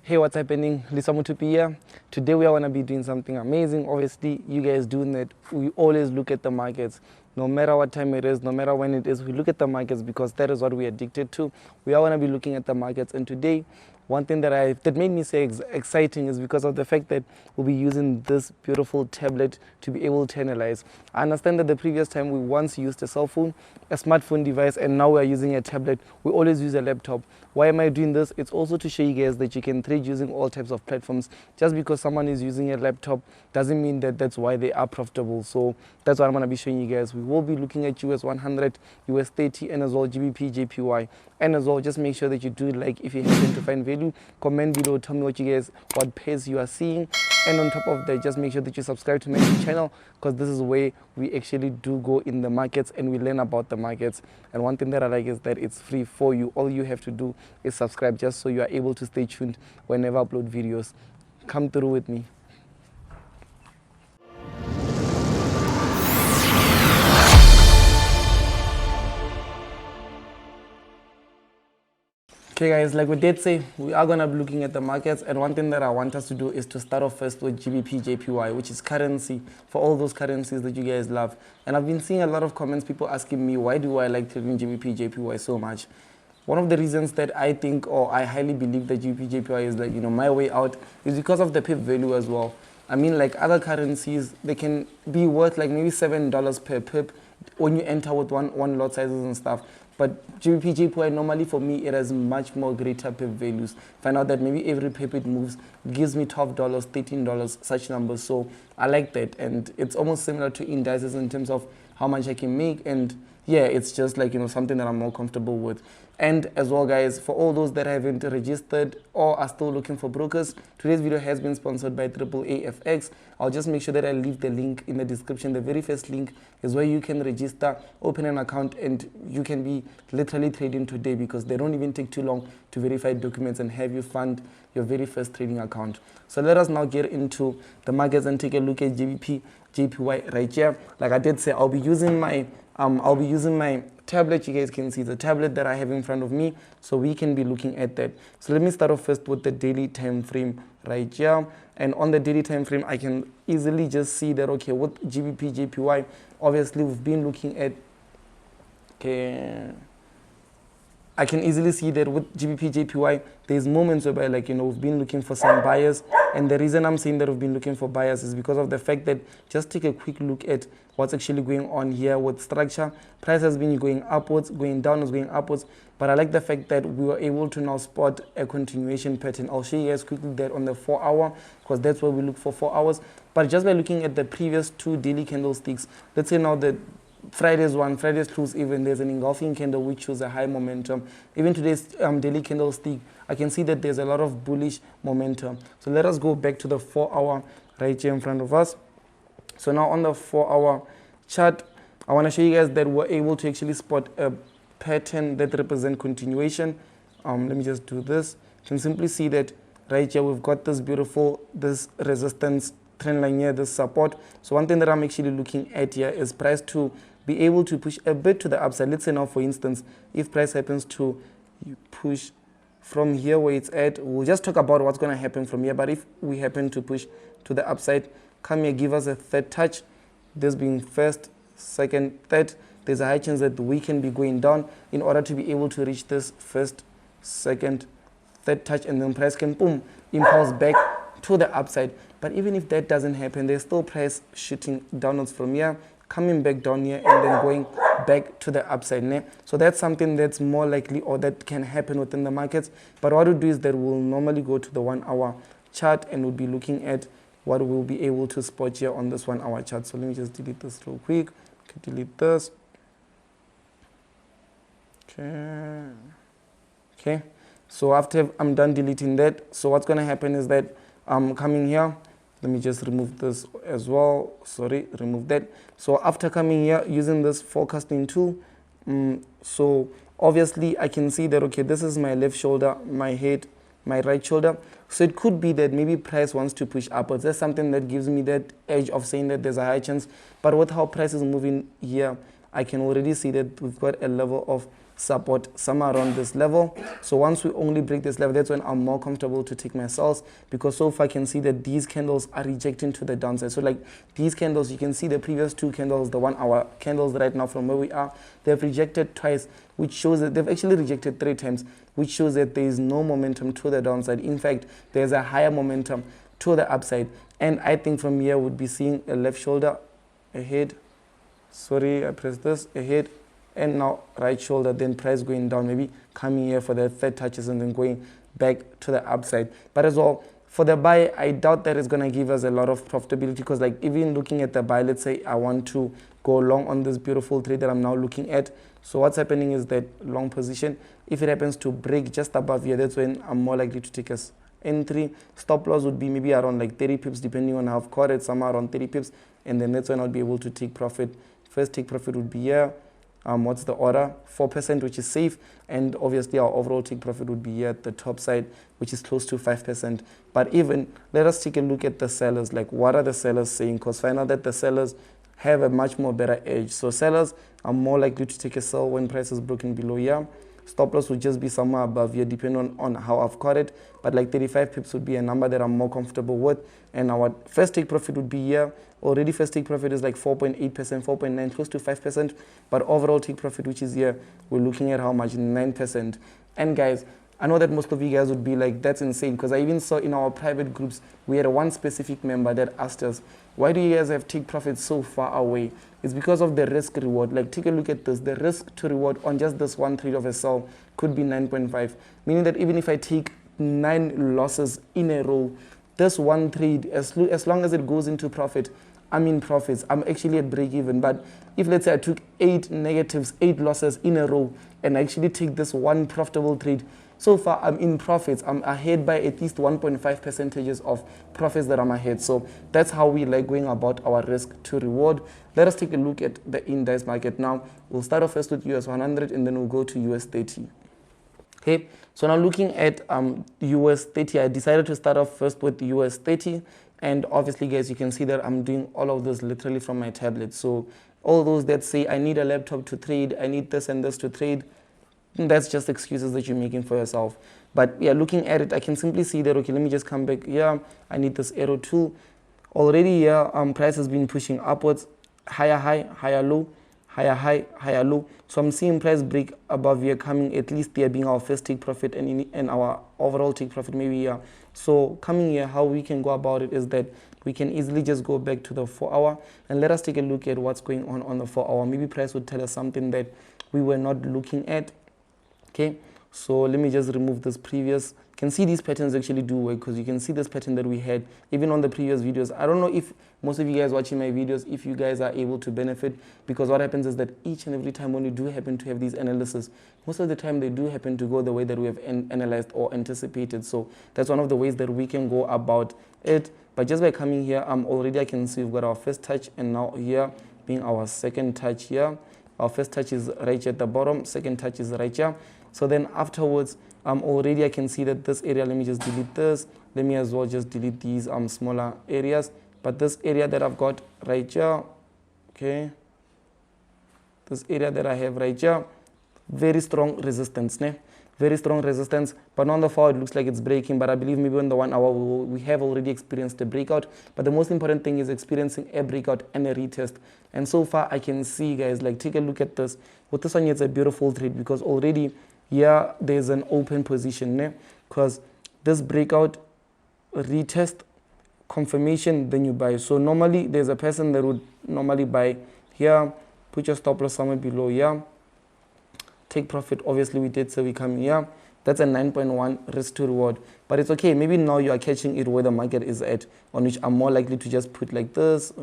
Hey, what's happening? Lisa Mutupi here. Today we are going to be doing something amazing. Obviously, you guys doing that. We always look at the markets. No matter what time it is, no matter when it is, we look at the markets because that is what we're addicted to. We are going to be looking at the markets. And today, one thing that made me say exciting is because of the fact that we'll be using this beautiful tablet to be able to analyze. I understand that the previous time we once used a cell phone, a smartphone device, and now we're using a tablet. We always use a laptop. Why am I doing this? It's also to show you guys that you can trade using all types of platforms. Just because someone is using a laptop doesn't mean that that's why they are profitable. So that's what I'm going to be showing you guys. We will be looking at US 100, US 30, and as well GBP, JPY. And as well, just make sure that you do like if you happen to find value, comment below, tell me what pace you are seeing. And on top of that, just make sure that you subscribe to my channel because this is where we actually do go in the markets and we learn about the markets. And one thing that I like is that it's free for you. All you have to do is subscribe just so you are able to stay tuned whenever I upload videos. Come through with me. Okay guys, like we did say, we are going to be looking at the markets, and one thing that I want us to do is to start off first with GBP JPY, which is currency for all those currencies that you guys love. And I've been seeing a lot of comments, people asking me, why do I like trading GBP JPY so much? One of the reasons that I think, or I highly believe that GBP JPY is like, my way out is because of the pip value as well. I mean, like other currencies, they can be worth like maybe $7 per pip when you enter with one lot sizes and stuff. But GBP JPY, normally for me, it has much more greater pip values. Find out that maybe every pip it moves gives me $12, $13, such numbers. So I like that. And it's almost similar to indices in terms of how much I can make. And yeah, it's just like, something that I'm more comfortable with. And as well, guys, for all those that haven't registered or are still looking for brokers, today's video has been sponsored by AAAFX. I'll just make sure that I leave the link in the description. The very first link is where you can register, open an account, and you can be literally trading today because they don't even take too long to verify documents and have you fund your very first trading account. So let us now get into the markets and take a look at GBP JPY right here. Like I did say, I'll be using my tablet. You guys can see the tablet that I have in front of me, so we can be looking at that. So let me start off first with the daily time frame right here. And on the daily time frame, I can easily just see that, okay, with GBP JPY, obviously we've been looking at, okay, I can easily see that with GBP JPY, there's moments whereby, like, we've been looking for some buyers. And the reason I'm saying that we've been looking for buyers is because of the fact that just take a quick look at what's actually going on here with structure. Price has been going upwards, going down, is going upwards. But I like the fact that we were able to now spot a continuation pattern. I'll show you guys quickly that on the 4 hour because that's where we look for 4 hours. But just by looking at the previous two daily candlesticks, let's say now that Friday's close even, there's an engulfing candle which shows a high momentum. Even today's daily candlestick, I can see that there's a lot of bullish momentum. So let us go back to the 4 hour right here in front of us. So now on the 4 hour chart, I want to show you guys that we're able to actually spot a pattern that represents continuation. Let me just do this. You can simply see that right here we've got this resistance trend line here, this support. So one thing that I'm actually looking at here is price to be able to push a bit to the upside. Let's say now, for instance, if price happens to push from here where it's at, we'll just talk about what's going to happen from here. But if we happen to push to the upside, come here, give us a third touch, this being first, second, third, there's a high chance that we can be going down in order to be able to reach this first, second, third touch, and then price can, boom, impulse back to the upside. But even if that doesn't happen, there's still price shooting downwards from here, coming back down here, and then going back to the upside. So that's something that's more likely or that can happen within the markets. But what we'll do is that we'll normally go to the 1 hour chart and we'll be looking at what we'll be able to spot here on this 1 hour chart. So let me just delete this real quick. Okay, delete this. Okay. So after I'm done deleting that, so what's going to happen is that I'm coming here. Let me just remove this as well. Sorry, remove that. So after coming here, using this forecasting tool, so obviously I can see that, okay, this is my left shoulder, my head, my right shoulder. So it could be that maybe price wants to push upwards. That's something that gives me that edge of saying that there's a high chance. But with how price is moving here, I can already see that we've got a level of support somewhere around this level. So once we only break this level, that's when I'm more comfortable to take my sells, because so far I can see that these candles are rejecting to the downside. So like these candles, you can see the previous two candles, the 1 hour candles right now from where we are, they've rejected twice, which shows that they've actually rejected 3 times, which shows that there is no momentum to the downside. In fact, there's a higher momentum to the upside. And I think from here would be seeing a left shoulder ahead. Sorry, I pressed this ahead. And now right shoulder, then price going down, maybe coming here for the third touches and then going back to the upside. But as well, for the buy, I doubt that it's going to give us a lot of profitability, because like even looking at the buy, let's say I want to go long on this beautiful trade that I'm now looking at. So what's happening is that long position, if it happens to break just above here, that's when I'm more likely to take a entry. Stop loss would be maybe around like 30 pips, depending on how I've caught it, somewhere around 30 pips. And then that's when I'll be able to take profit. First take profit would be here. What's the order? 4%, which is safe, and obviously our overall take profit would be here at the top side, which is close to 5%. But even let us take a look at the sellers. Like, what are the sellers saying? Because find out that the sellers have a much more better edge. So sellers are more likely to take a sell when price is broken below here. Stop loss would just be somewhere above here, depending on how I've caught it. But like 35 pips would be a number that I'm more comfortable with. And our first take profit would be here. Already first take profit is like 4.8%, 4.9, close to 5%. But overall take profit, which is here, we're looking at how much? 9%. And guys, I know that most of you guys would be like, that's insane, because I even saw in our private groups, we had one specific member that asked us, why do you guys have take profit so far away? It's because of the risk reward. Like, take a look at this. The risk to reward on just this one trade of a sell could be 9.5, meaning that even if I take 9 losses in a row, this one trade, as long as it goes into profit, I'm in profits. I'm actually at break even. But if, let's say, I took 8 negatives, 8 losses in a row, and I actually take this one profitable trade, so far I'm in profits. I'm ahead by at least 1.5 percentages of profits that I'm ahead. So that's how we like going about our risk to reward. Let us take a look at the index market now. We'll start off first with US 100, and then we'll go to US 30. Okay, so now looking at US 30, I decided to start off first with US 30. And obviously, guys, you can see that I'm doing all of this literally from my tablet. So all those that say I need a laptop to trade, I need this and this to trade, that's just excuses that you're making for yourself. But yeah, looking at it, I can simply see that, okay, let me just come back here. I need this arrow tool. Already here, price has been pushing upwards, higher high, higher low, higher high, higher low. So I'm seeing price break above here, coming at least there being our first take profit and our overall take profit maybe here. So coming here, how we can go about it is that we can easily just go back to the 4 hour, and let us take a look at what's going on the 4 hour. Maybe price would tell us something that we were not looking at. Okay, so let me just remove this previous. You can see these patterns actually do work, because you can see this pattern that we had even on the previous videos. I don't know if most of you guys watching my videos, if you guys are able to benefit, because what happens is that each and every time when you do happen to have these analysis, most of the time they do happen to go the way that we have analyzed or anticipated. So that's one of the ways that we can go about it. But just by coming here, already I can see we've got our first touch, and now here being our second touch here. Our first touch is right here at the bottom, second touch is right here. So then afterwards, already I can see that this area, let me just delete this. Let me as well just delete these smaller areas. But this area that I've got right here, okay, this area that I have right here, very strong resistance, ne? Very strong resistance, but on the 4 it looks like it's breaking, but I believe maybe on the 1 hour we have already experienced a breakout. But the most important thing is experiencing a breakout and a retest. And so far I can see, guys, like, take a look at this. With this one, it's a beautiful trade, because already here there's an open position, ne? Because this breakout, retest, confirmation, then you buy. So normally there's a person that would normally buy here, put your stop loss somewhere below here, take profit. Obviously we did, so we come here. That's a 9.1 risk to reward, but it's okay. Maybe now you are catching it where the market is at, on which I'm more likely to just put like this.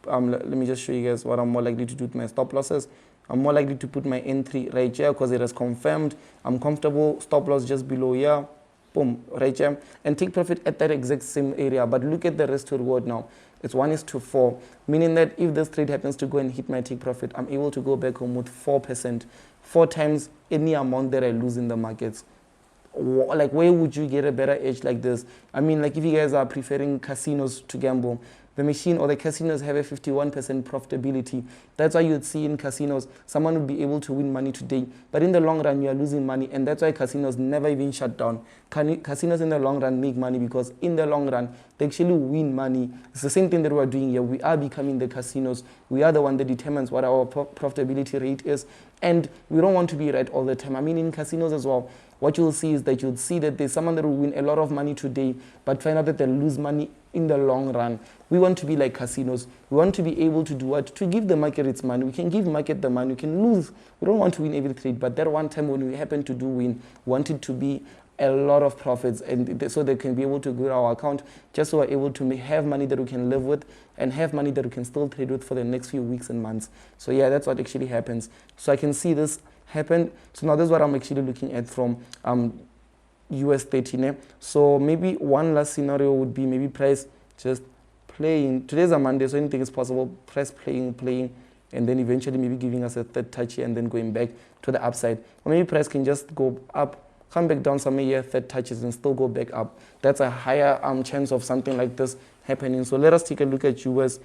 Let me just show you guys what I'm more likely to do with my stop losses. I'm more likely to put my entry right here, because it has confirmed. I'm comfortable. Stop loss just below here, boom, right here, and take profit at that exact same area. But look at the risk to reward now. It's 1:4, meaning that if this trade happens to go and hit my take profit, I'm able to go back home with 4%, 4 times any amount that I lose in the markets. like where would you get a better edge like this? I mean, like if you guys are preferring casinos to gamble, the machine or the casinos have a 51% profitability. That's why you'd see in casinos, someone would be able to win money today, but in the long run, you are losing money, and that's why casinos never even shut down. Casinos in the long run make money because in the long run, they actually win money. It's the same thing that we're doing here. We are becoming the casinos. We are the one that determines what our profitability rate is, and we don't want to be right all the time. I mean, in casinos as well, what you'll see is that you'll see that there's someone that will win a lot of money today, but find out that they'll lose money in the long run. We want to be like casinos. We want to be able to do what? To give the market its money. We can give market the money. We can lose. We don't want to win every trade, but that one time when we happen to do win, we want it to be a lot of profits, and so they can be able to grow our account, just so we're able to have money that we can live with and have money that we can still trade with for the next few weeks and months. So yeah, that's what actually happens. So I can see this happen. So now this is what I'm actually looking at from US 13. So maybe one last scenario would be maybe price just playing. Today's a Monday, so anything is possible. Price playing, and then eventually maybe giving us a third touch here and then going back to the upside. Or maybe price can just go up, come back down somewhere here, third touches, and still go back up. That's a higher chance of something like this happening. So let us take a look at US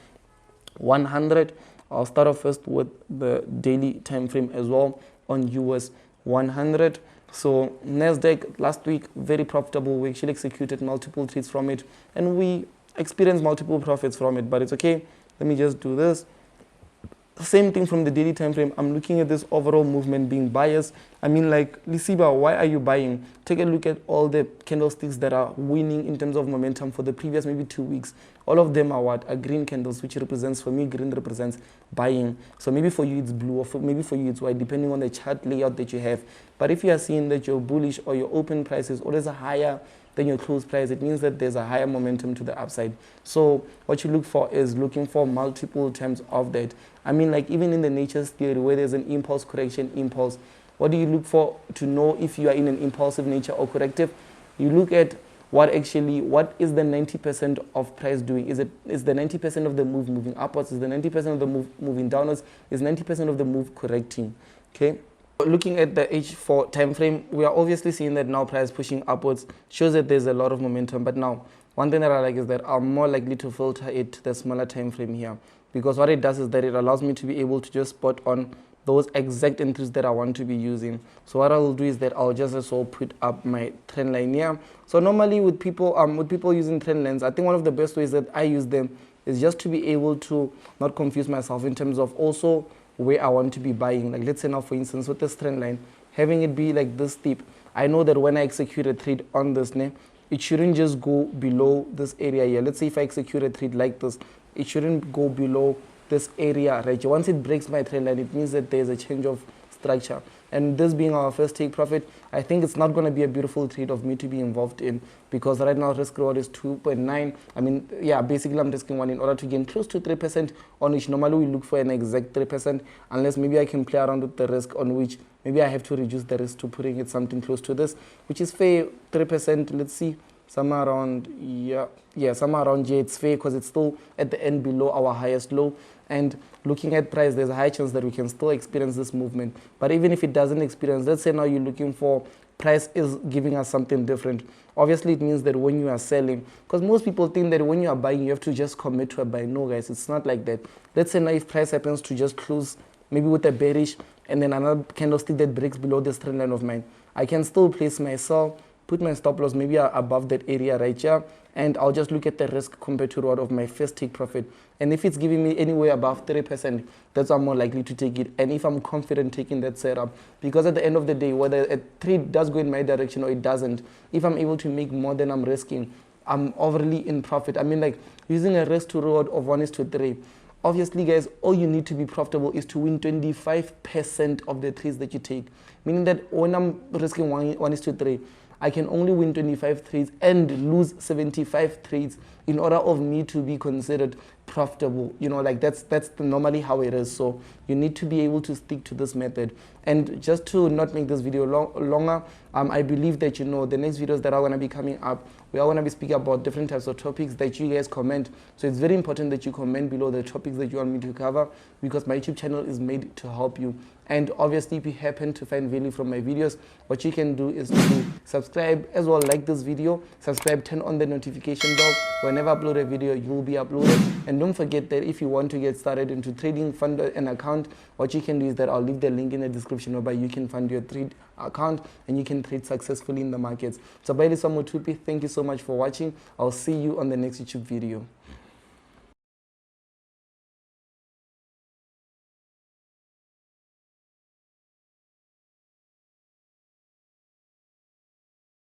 100. I'll start off first with the daily time frame as well on US 100. So Nasdaq last week, very profitable. We actually executed multiple trades from it, and we experienced multiple profits from it, but it's okay. Let me just do this. Same thing from the daily time frame. I'm looking at this overall movement being biased. I mean, like, Lisiba, why are you buying? Take a look at all the candlesticks that are winning in terms of momentum for the previous maybe 2 weeks. All of them are what? Are green candles, which represents, for me, green represents buying. So maybe for you it's blue, or maybe for you it's white, depending on the chart layout that you have. But if you are seeing that your bullish or your open price is always higher than your close price, it means that there's a higher momentum to the upside. So what you look for is looking for multiple times of that. I mean, like even in the nature's theory, where there's an impulse, correction, impulse, what do you look for to know if you are in an impulsive nature or corrective? You look at what is the 90% of price doing? Is the 90% of the move moving upwards? Is the 90% of the move moving downwards? Is 90% of the move correcting? Okay. Looking at the H4 time frame, we are obviously seeing that now price pushing upwards shows that there's a lot of momentum. But now, one thing that I like is that I'm more likely to filter it to the smaller time frame here, because what it does is that it allows me to be able to just spot on those exact entries that I want to be using. So what I will do is that I'll just also put up my trend line here. So normally with people using trend lines, I think one of the best ways that I use them is just to be able to not confuse myself in terms of also where I want to be buying. Like let's say now, for instance, with this trend line, having it be like this steep, I know that when I execute a trade on this, it shouldn't just go below this area here. Let's say if I execute a trade like this, it shouldn't go below this area right here. Once it breaks my trend line, it means that there's a change of structure. And this being our first take profit, I think it's not going to be a beautiful trade of me to be involved in, because right now risk reward is 2.9. I mean, yeah, basically I'm risking one in order to gain close to 3%, on which normally we look for an exact 3%, unless maybe I can play around with the risk, on which maybe I have to reduce the risk to putting it something close to this, which is fair, 3%. Let's see, somewhere around, somewhere around here, it's fair because it's still at the end below our highest low. And looking at price, there's a high chance that we can still experience this movement. But even if it doesn't experience, let's say now you're looking for price is giving us something different. Obviously, it means that when you are selling, because most people think that when you are buying, you have to just commit to a buy. No, guys, it's not like that. Let's say now if price happens to just close maybe with a bearish and then another candlestick that breaks below this trend line of mine, I can still place my sell, put my stop loss maybe above that area right here, and I'll just look at the risk compared to reward of my first take profit. And if it's giving me anywhere above 3%, that's why I'm more likely to take it. And if I'm confident taking that setup, because at the end of the day, whether a trade does go in my direction or it doesn't, if I'm able to make more than I'm risking, I'm overly in profit. I mean, like using a risk to reward of 1:3. Obviously, guys, all you need to be profitable is to win 25% of the trades that you take. Meaning that when I'm risking 1:3, I can only win 25 trades and lose 75 trades in order of me to be considered profitable. You know, like normally how it is. So you need to be able to stick to this method. And just to not make this video longer, I believe that, you know, the next videos that are going to be coming up, we are going to be speaking about different types of topics that you guys comment. So it's very important that you comment below the topics that you want me to cover, because my YouTube channel is made to help you. And obviously, if you happen to find value from my videos, what you can do is to subscribe as well, like this video, subscribe, turn on the notification bell. Whenever I upload a video, you will be uploaded. And don't forget that if you want to get started into trading, fund an account, what you can do is that I'll leave the link in the description whereby you can fund your trade account and you can trade successfully in the markets. So, thank you so much for watching. I'll see you on the next YouTube video.